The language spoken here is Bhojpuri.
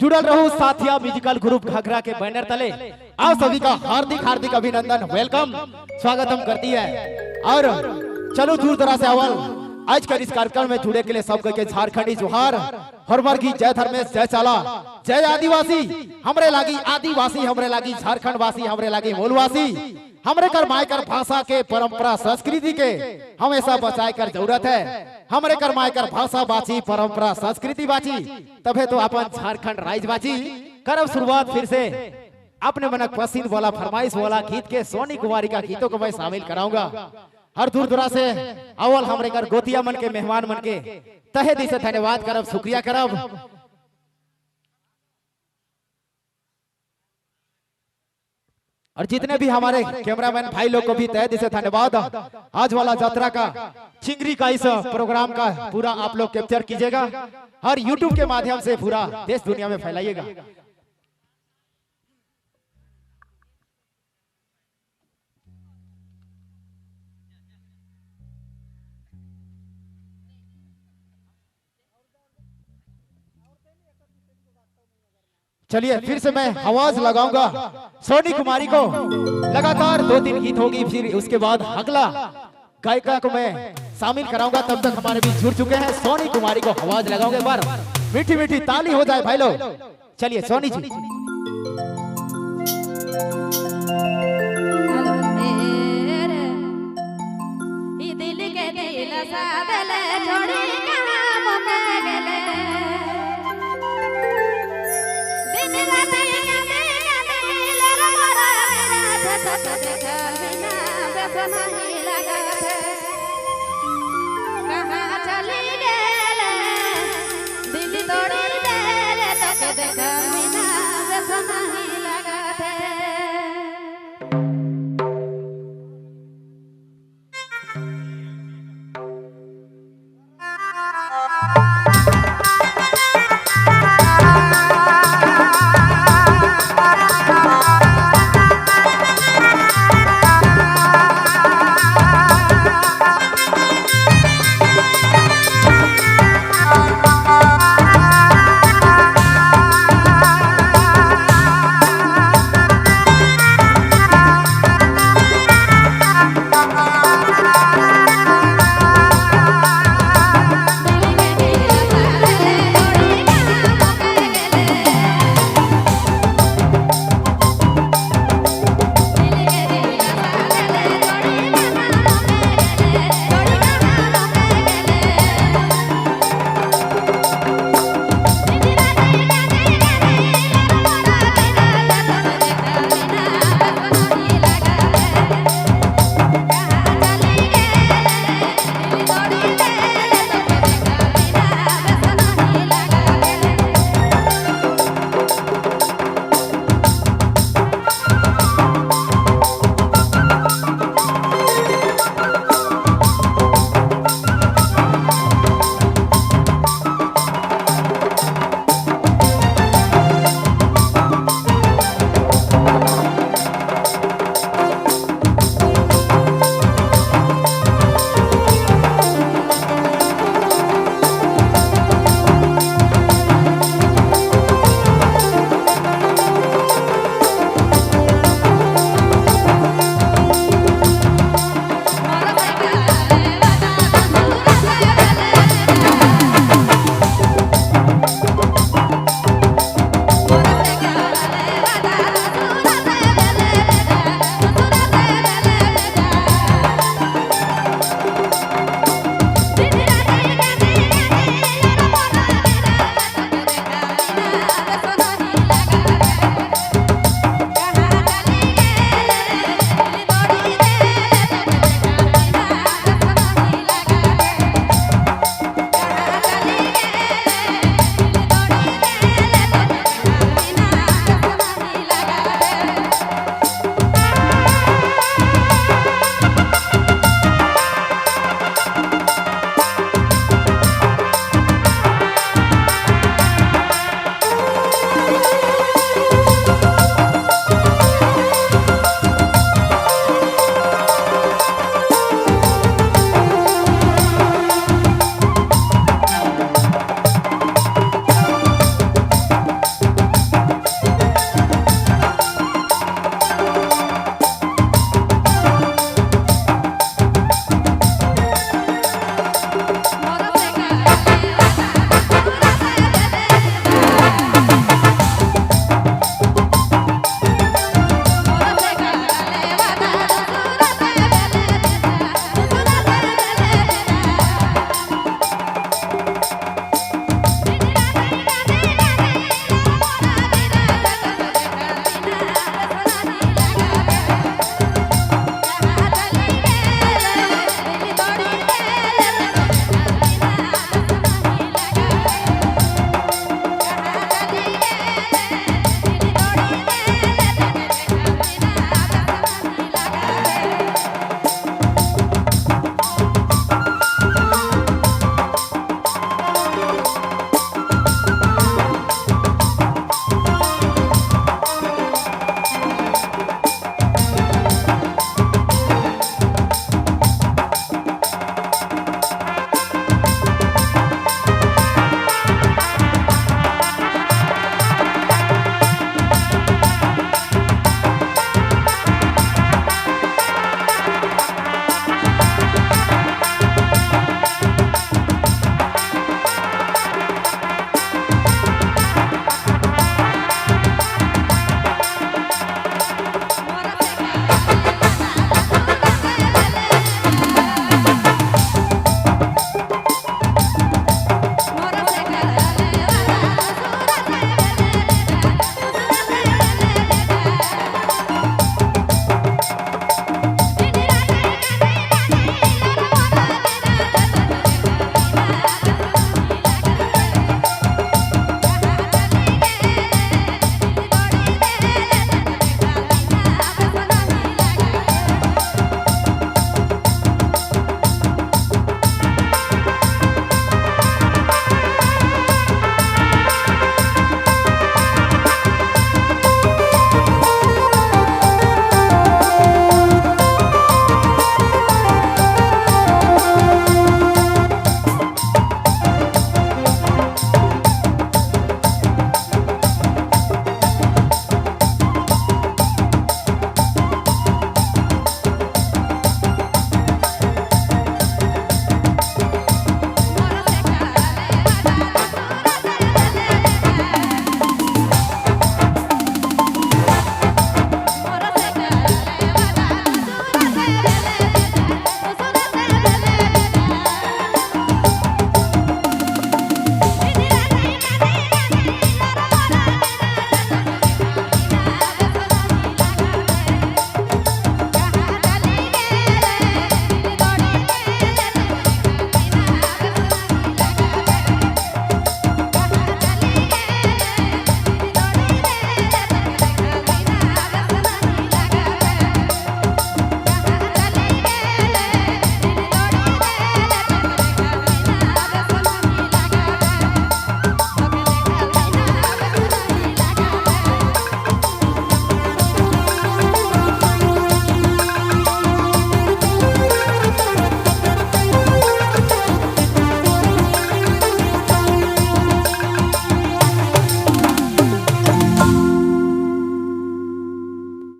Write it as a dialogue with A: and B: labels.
A: जुड़ल रहो साथिया म्यूजिकल ग्रुप घाघरा के बैनर तले। आप सभी का हार्दिक हार्दिक अभिनंदन, वेलकम, स्वागतम करती है। और चलो दूर दराज से अव्वल आज के इस कार्यक्रम में जुड़े के लिए सब के झारखंडी जोहार, हरमर की जय धर्मेश, जय चाला, जय आदिवासी, हमरे लागी आदिवासी, हमरे लागी झारखंड वासी, हमरे लागी मूलवासी, हमरे कर मायकर भाषा के परंपरा संस्कृति के हमेशा बचाए कर जरूरत है। हमरे कर मायकर भाषा बाची, परंपरा संस्कृति बाची, तबे तो अपन झारखंड राइज बाची। करब शुरुआत फिर से अपने मनक पसंद वाला फरमाइश वाला गीत के सोनी कुमारी का गीतों को मैं शामिल कराऊंगा। हर दूर दूरा से अव्वल हमरे कर गोतिया मन के मेहमान मन के तहे दिल से धन्यवाद करब, शुक्रिया करब। और जितने भी हमारे कैमरामैन भाई लोग को भी तहे दिल से धन्यवाद। आज वाला यात्रा का चिंगरी का इस प्रोग्राम का पूरा आप लोग कैप्चर कीजिएगा और यूट्यूब के माध्यम से पूरा देश दुनिया में फैलाइएगा। चलिए फिर से मैं आवाज लगाऊंगा सोनी कुमारी को, लगातार 2-3 गीत होगी, फिर उसके बाद अगला गायिका को मैं शामिल कराऊंगा। तब तक हमारे बीच जुड़ चुके हैं सोनी कुमारी को आवाज लगाओगे, बार मीठी मीठी ताली हो जाए भाई लोग। चलिए सोनी जी।
B: नहीं लगा